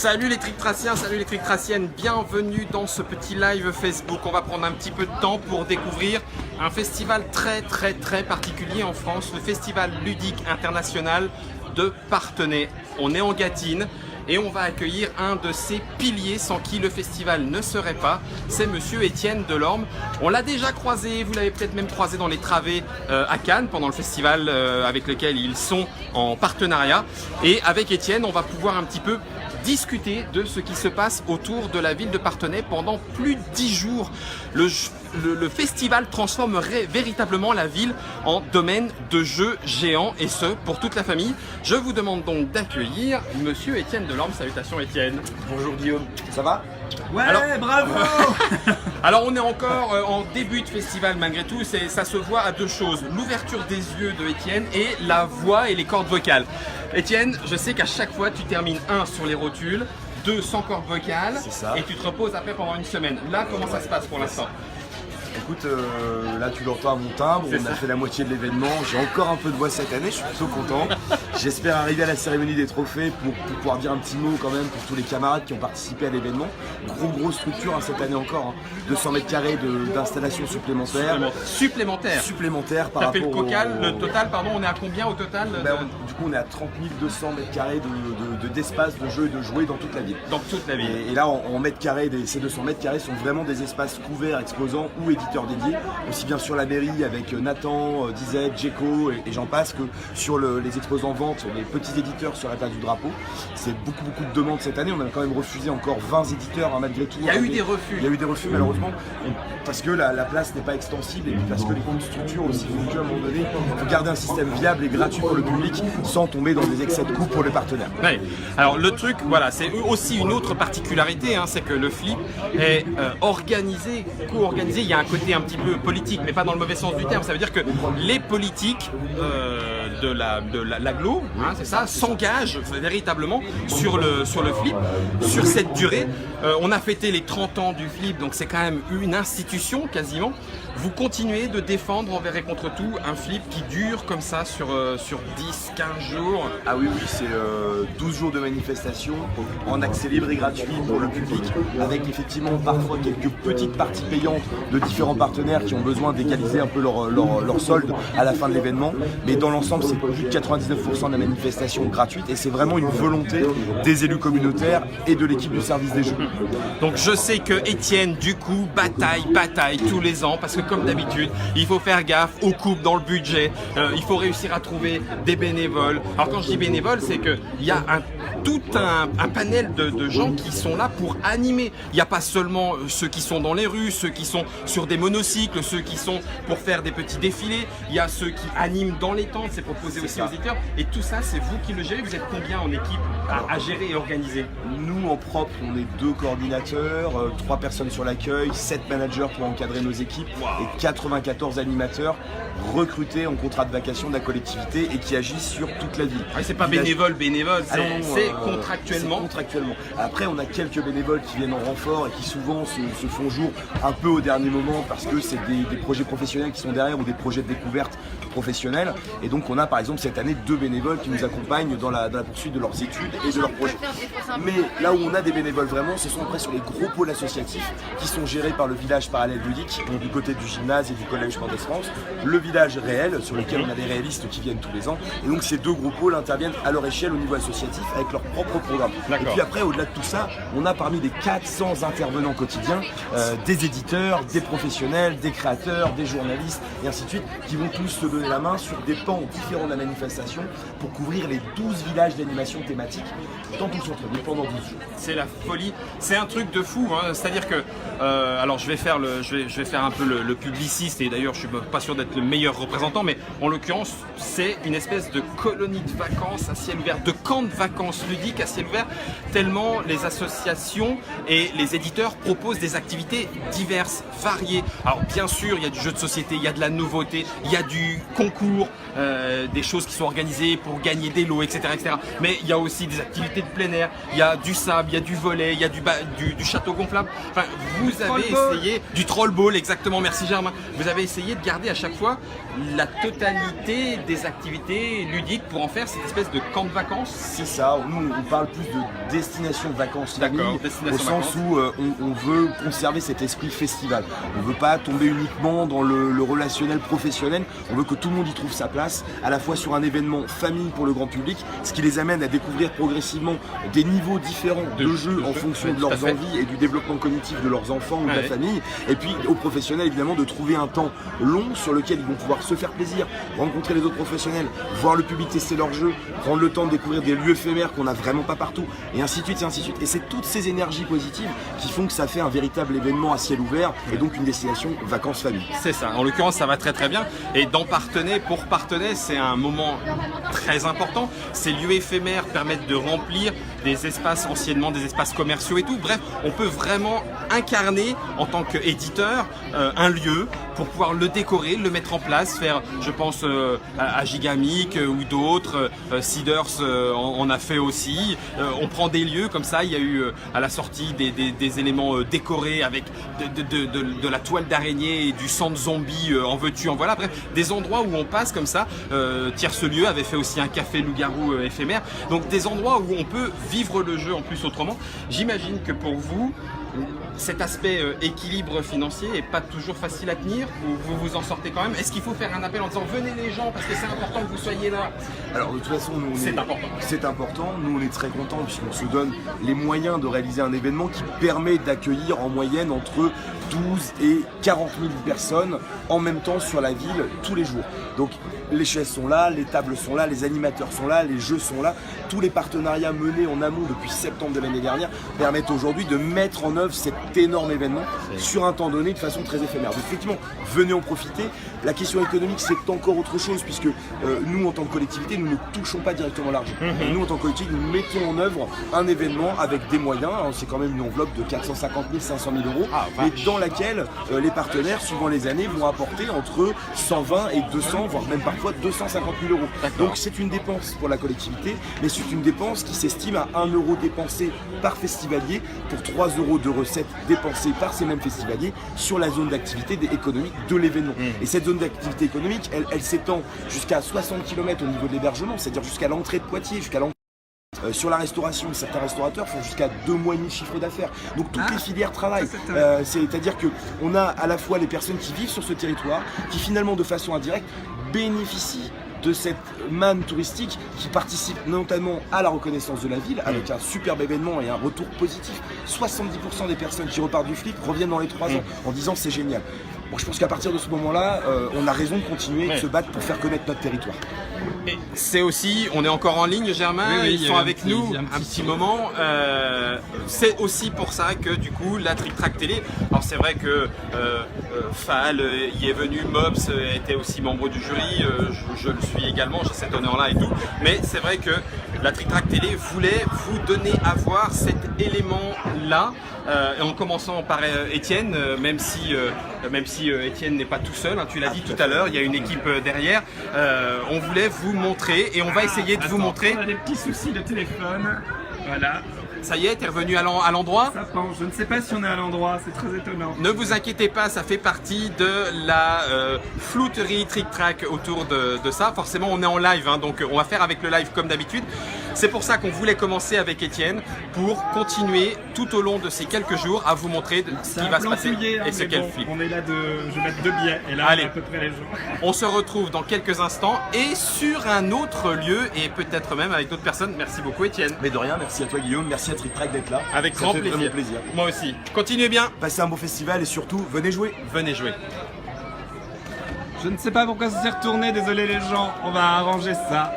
Salut les Trictraciens, salut les Trictraciennes, bienvenue dans ce petit live Facebook. On va prendre un petit peu de temps pour découvrir un festival très particulier en France, le Festival ludique international de Parthenay. On est en Gâtine et on va accueillir un de ces piliers sans qui le festival ne serait pas, c'est monsieur Étienne Delorme. On l'a déjà croisé, vous l'avez peut-être même croisé dans les travées à Cannes pendant le festival avec lequel ils sont en partenariat. Et avec Étienne, on va pouvoir un petit peu discuter de ce qui se passe autour de la ville de Parthenay pendant plus de 10 jours. Le festival transformerait véritablement la ville en domaine de jeux géants et ce, pour toute la famille. Je vous demande donc d'accueillir monsieur Étienne Delorme. Salutations Étienne. Bonjour Guillaume, ça va? Ouais, Alors, bravo. Alors on est encore en début de festival malgré tout, ça se voit à deux choses, l'ouverture des yeux de Étienne et la voix et les cordes vocales. Étienne, je sais qu'à chaque fois tu termines sur les rotules, 2 sans cordes vocales et tu te reposes après pendant une semaine. Là comment ça se passe pour l'instant? Écoute, là tu l'entends à mon timbre, on a fait la moitié de l'événement, j'ai encore un peu de voix cette année, je suis plutôt content. J'espère arriver à la cérémonie des trophées pour pouvoir dire un petit mot quand même pour tous les camarades qui ont participé à l'événement. Grosse structure cette année encore, 200 mètres carrés d'installation supplémentaire. Supplémentaire par rapport le total, pardon, on est à combien au total? Du coup on est à 30 200 mètres carrés d'espace de jeu et de jouer dans toute la ville. Dans toute la ville. Et là en mètres carrés, ces 200 mètres carrés sont vraiment des espaces couverts, exposants ou éditeurs dédiés, aussi bien sur la mairie avec Nathan, Dizette, Djeko et j'en passe que sur les exposants vente, les petits éditeurs sur la place du drapeau. C'est beaucoup de demandes cette année, on a quand même refusé encore 20 éditeurs malgré tout. Il y a eu des refus. Il y a eu des refus malheureusement, parce que la place n'est pas extensible et puis parce que les comptes structures aussi font qu'à un moment donné, il faut garder un système viable et gratuit pour le public sans tomber dans des excès de coûts pour les partenaires. Ouais. Alors le truc, voilà, c'est aussi une autre particularité, c'est que le flip est organisé, co-organisé. Il y a un côté un petit peu politique, mais pas dans le mauvais sens du terme. Ça veut dire que les politiques de l'agglo, c'est ça, s'engagent véritablement sur le flip, sur cette durée. On a fêté les 30 ans du flip, donc c'est quand même une institution quasiment. Vous continuez de défendre envers et contre tout un flip qui dure comme ça sur 10, 15 jours. Ah oui, c'est 12 jours de manifestation en accès libre et gratuit pour le public, avec effectivement parfois quelques petites parties payantes de différents partenaires qui ont besoin d'égaliser un peu leur solde à la fin de l'événement. Mais dans l'ensemble, c'est plus de 99% de la manifestation gratuite et c'est vraiment une volonté des élus communautaires et de l'équipe du service des jeux. Donc je sais que Étienne, du coup, bataille tous les ans parce que comme d'habitude, il faut faire gaffe aux coupes dans le budget, il faut réussir à trouver des bénévoles. Alors quand je dis bénévoles, c'est qu'il y a tout un panel de gens qui sont là pour animer. Il n'y a pas seulement ceux qui sont dans les rues, ceux qui sont sur des monocycles, ceux qui sont pour faire des petits défilés, il y a ceux qui animent dans les tentes, c'est proposé aussi aux éditeurs. Et tout ça, c'est vous qui le gérez. Vous êtes combien en équipe à gérer et organiser? Nous, en propre, on est 2 coordinateurs, 3 personnes sur l'accueil, 7 managers pour encadrer nos équipes et 94 animateurs recrutés en contrat de vacation de la collectivité et qui agissent sur toute la ville. C'est pas bénévole, c'est contractuellement. Contractuellement. Après, on a quelques bénévoles qui viennent en renfort et qui souvent se font jour un peu au dernier moment parce que c'est des projets professionnels qui sont derrière ou des projets de découverte professionnels. Et donc, on a par exemple cette année 2 bénévoles qui nous accompagnent dans la poursuite de leurs études et de leurs projets. Mais là où on a des bénévoles vraiment, ce sont après sur les gros pôles associatifs qui sont gérés par le village parallèle ludique, donc du côté du gymnase et du collège Sport France, le village réel sur lequel on a des réalistes qui viennent tous les ans. Et donc ces 2 gros pôles interviennent à leur échelle au niveau associatif avec leur propre programme. Et puis après, au-delà de tout ça, on a parmi les 400 intervenants quotidiens des éditeurs, des professionnels, des créateurs, des journalistes et ainsi de suite qui vont tous se donner la main sur des pans différents de la manifestation pour couvrir les 12 villages d'animation thématique dans tout le centre-ville pendant 12 jours. C'est la folie, c'est un truc de fou, c'est-à-dire que, alors je vais faire un peu le publiciste et d'ailleurs je suis pas sûr d'être le meilleur représentant, mais en l'occurrence c'est une espèce de colonie de vacances à ciel ouvert, de camp de vacances ludiques à ciel ouvert, tellement les associations et les éditeurs proposent des activités diverses, variées. Alors bien sûr il y a du jeu de société, il y a de la nouveauté, il y a du concours, des choses qui sont organisées pour gagner des lots, etc. Mais il y a aussi des activités de plein air, il y a du sable, il y a du volley, il y a du château gonflable. Enfin, vous avez essayé du troll ball, exactement, merci Germain. Vous avez essayé de garder à chaque fois la totalité des activités ludiques pour en faire cette espèce de camp de vacances. C'est ça, nous on parle plus de destination de vacances famille, au sens où on veut conserver cet esprit festival. On ne veut pas tomber uniquement dans le relationnel professionnel, on veut que tout le monde y trouve sa place, à la fois sur un événement famille pour le grand public, ce qui les amène à découvrir progressivement des niveaux différents de jeux en fonction de leurs envies et du développement cognitif de leurs enfants ou de la famille, et puis aux professionnels évidemment de trouver un temps long sur lequel ils vont pouvoir se faire plaisir, rencontrer les autres professionnels, voir le public tester leurs jeux, prendre le temps de découvrir des lieux éphémères qu'on n'a vraiment pas partout, et ainsi de suite, et ainsi de suite. Et c'est toutes ces énergies positives qui font que ça fait un véritable événement à ciel ouvert et donc une destination vacances famille. C'est ça, en l'occurrence ça va très très bien, et dans Parthenay, pour Parthenay, c'est un moment très important. Ces lieux éphémères permettent de remplir des espaces anciennement, des espaces commerciaux et tout. Bref, on peut vraiment incarner en tant qu'éditeur un lieu pour pouvoir le décorer, le mettre en place, faire, je pense à Gigamic ou d'autres, Seeders en a fait aussi. On prend des lieux comme ça, il y a eu à la sortie des éléments décorés avec de la toile d'araignée et du sang de zombie, en veux-tu, en voilà. Bref, des endroits où on passe comme ça. Tierce Lieu avait fait aussi un café loup-garou éphémère. Donc des endroits où on peut vivre le jeu en plus autrement. J'imagine que pour vous, cet aspect équilibre financier est pas toujours facile à tenir, ou vous vous en sortez quand même? Est-ce qu'il faut faire un appel en disant venez les gens parce que c'est important que vous soyez là? Alors de toute façon, nous, c'est important. C'est important, nous on est très contents puisqu'on se donne les moyens de réaliser un événement qui permet d'accueillir en moyenne entre 12 et 40 000 personnes en même temps sur la ville tous les jours. Donc les chaises sont là, les tables sont là, les animateurs sont là, les jeux sont là. Tous les partenariats menés en amont depuis septembre de l'année dernière permettent aujourd'hui de mettre en œuvre cet énorme événement sur un temps donné de façon très éphémère. Donc effectivement, venez en profiter. La question économique, c'est encore autre chose puisque nous, en tant que collectivité, nous ne touchons pas directement l'argent. Nous, en tant que collectivité, nous mettons en œuvre un événement avec des moyens. C'est quand même une enveloppe de 450 000, 500 000 euros, mais dans laquelle les partenaires, suivant les années, vont apporter entre 120 et 200, voire même parfois 250 000 euros. Donc c'est une dépense pour la collectivité, mais c'est une dépense qui s'estime à 1 euro dépensé par festivalier pour 3 euros de recettes dépensées par ces mêmes festivaliers sur la zone d'activité économique de l'événement. Et cette zone d'activité économique, elle s'étend jusqu'à 60 km au niveau de l'hébergement, c'est-à-dire jusqu'à l'entrée de Poitiers, jusqu'à l'entrée. Sur la restauration, certains restaurateurs font jusqu'à 2 mois et demi de chiffre d'affaires. Donc toutes les filières travaillent. C'est-à-dire qu'on a à la fois les personnes qui vivent sur ce territoire, qui finalement de façon indirecte bénéficient de cette manne touristique qui participe notamment à la reconnaissance de la ville avec un superbe événement et un retour positif. 70% des personnes qui repartent du FLIC reviennent dans les 3 ans en disant c'est génial. Bon, je pense qu'à partir de ce moment-là, on a raison de continuer de se battre pour faire connaître notre territoire. Et c'est aussi, on est encore en ligne Germain, ils sont avec nous un petit moment. C'est aussi pour ça que du coup la Trick Track Télé, alors c'est vrai que Fall y est venu, Mobs était aussi membre du jury, je le suis également, j'ai cet honneur là et tout, mais c'est vrai que la Trick Track Télé voulait vous donner à voir cet élément là, en commençant par Étienne, même si Étienne n'est pas tout seul, hein, tu l'as dit tout à l'heure, il y a une équipe derrière. On voulait vous montrer et on va essayer de vous montrer. On a des petits soucis de téléphone, voilà. Ça y est, t'es revenu à l'endroit? Ça penche, je ne sais pas si on est à l'endroit, c'est très étonnant. Ne vous inquiétez pas, ça fait partie de la flouterie Trick Track autour de ça. Forcément, on est en live, hein, donc on va faire avec le live comme d'habitude. C'est pour ça qu'on voulait commencer avec Étienne pour continuer tout au long de ces quelques jours à vous montrer ce qui va se passer et ce qu'elle flippe. On est là je vais mettre 2 billets et là allez, on est à peu près les gens. On se retrouve dans quelques instants et sur un autre lieu et peut-être même avec d'autres personnes. Merci beaucoup Étienne. Mais de rien, merci à toi Guillaume, merci à Trick Track d'être là. Avec grand plaisir. Moi aussi. Continuez bien. Passez un beau festival et surtout, venez jouer. Venez jouer. Je ne sais pas pourquoi ça s'est retourné, désolé les gens, on va arranger ça.